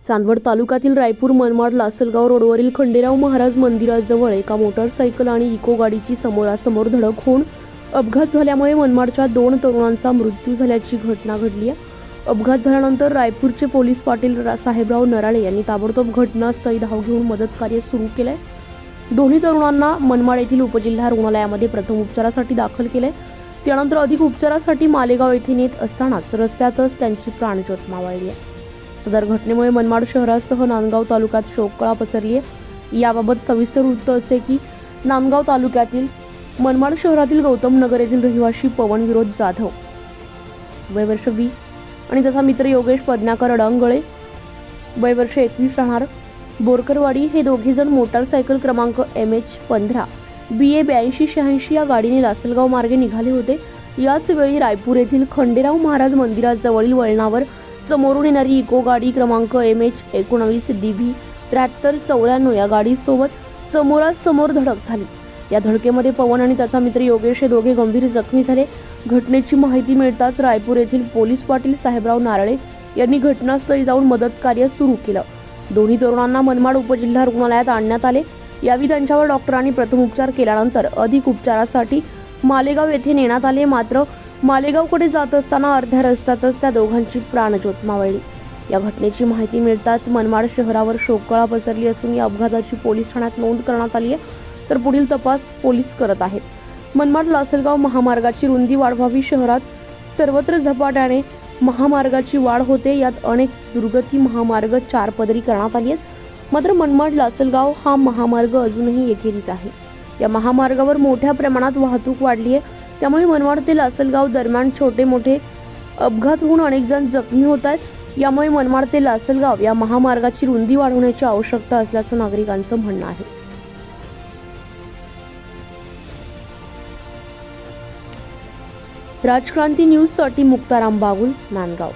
चांदवड तालुक्यातील रायपूर मनमाड लासलगाव रोडवरील खंडेराव महाराज मंदिराजवळ एका मोटारसायकल आणि इको गाडीची समोरासमोर धडक होऊन अपघात झाल्यामुळे मनमाडच्या 2 तरुणांचा मृत्यू झाल्याची घटना घडली आहे। अपघात झाल्यानंतर रायपूरचे पोलीस पाटील साहेबराव नराळे यांनी ताबडतोब घटनास्थळी धाव घेऊन मदत कार्य सुरू केले। दोन्ही तरुणांना मनमाड येथील उपजिल्हा रुग्णालयामध्ये प्रथम उपचारासाठी दाखल केले। त्यानंतर अधिक उपचारासाठी मालेगाव येथे नेत असतानाच रस्त्यातच त्यांची प्राणज्योत मावळली आहे। सदर घटनेमुळे मनमाड शहरासह नांदगाव तालुक्यात शोककळा पसरली आहे। याबाबत सविस्तर वृत्त असे की नांदगाव तालुक्यातील मनमाड शहरातील गौतम नगर येथील रहिवासी पवन विरोध जाधव वय वर्ष 20 आणि त्याचा मित्र योगेश पद्माकर अडंगळे वय वर्ष 21 राहणार बोरकरवाडी हे दोघे जण मोटारसायकल क्रमांक MH15 BA 8286 या गाडीने लासलगाव मार्गे निघाले होते। याच वेळी रायपूर येथील खंडेराव महाराज मंदिराजवळील वळणावर समोरून येणारी इको गाडी क्रमांक MH19 DV 7394 या गाडीसोबत समोरासमोर धडक झाली। या धडकेमध्ये पवन आणि त्याचा मित्र योगेश हे दोघे गंभीर जखमी झाले। घटनेची माहिती मिळताच रायपूर येथील पोलीस पाटील साहेबराव नारळे यांनी घटनास्थळी जाऊन मदत कार्य सुरू केलं। दोन्ही तरुणांना मनमाड उपजिल्हा रुग्णालयात आणण्यात आले। यावेळी त्यांच्यावर डॉक्टरांनी प्रथम उपचार केल्यानंतर अधिक उपचारासाठी मालेगाव येथे नेण्यात आले। मात्र मालेगावकडे जात असताना अर्ध्या रस्त्यातच त्या दोघांची प्राणज्योत मावळली। या घटनेची माहिती मिळताच मनमाड शहरावर शोककळा पसरली असून या अपघाताची पोलीस ठाण्यात नोंद करण्यात आली आहे, तर पुढील तपास पोलीस करत आहेत। मनमाड लासलगाव महामार्गाची रुंदी वाढवावी। शहरात सर्वत्र झपाट्याने महामार्गाची वाढ होते। यात अनेक दुर्गती महामार्ग 4 पदरी करण्यात आली आहेत। मात्र मनमाड लासलगाव हा महामार्ग अजूनही एकेरीच आहे। या महामार्गावर मोठ्या प्रमाणात वाहतूक वाढली आहे, त्यामुळे मनमाड ते लासलगाव दरम्यान छोटे मोठे अपघात होऊन अनेक जण जखमी होत आहेत। यामुळे मनमाड ते लासलगाव या महामार्गाची रुंदी वाढवण्याची आवश्यकता असल्याचं नागरिकांचं म्हणणं आहे। राजक्रांती न्यूज साठी मुक्ताराम बागुल, नांदगाव।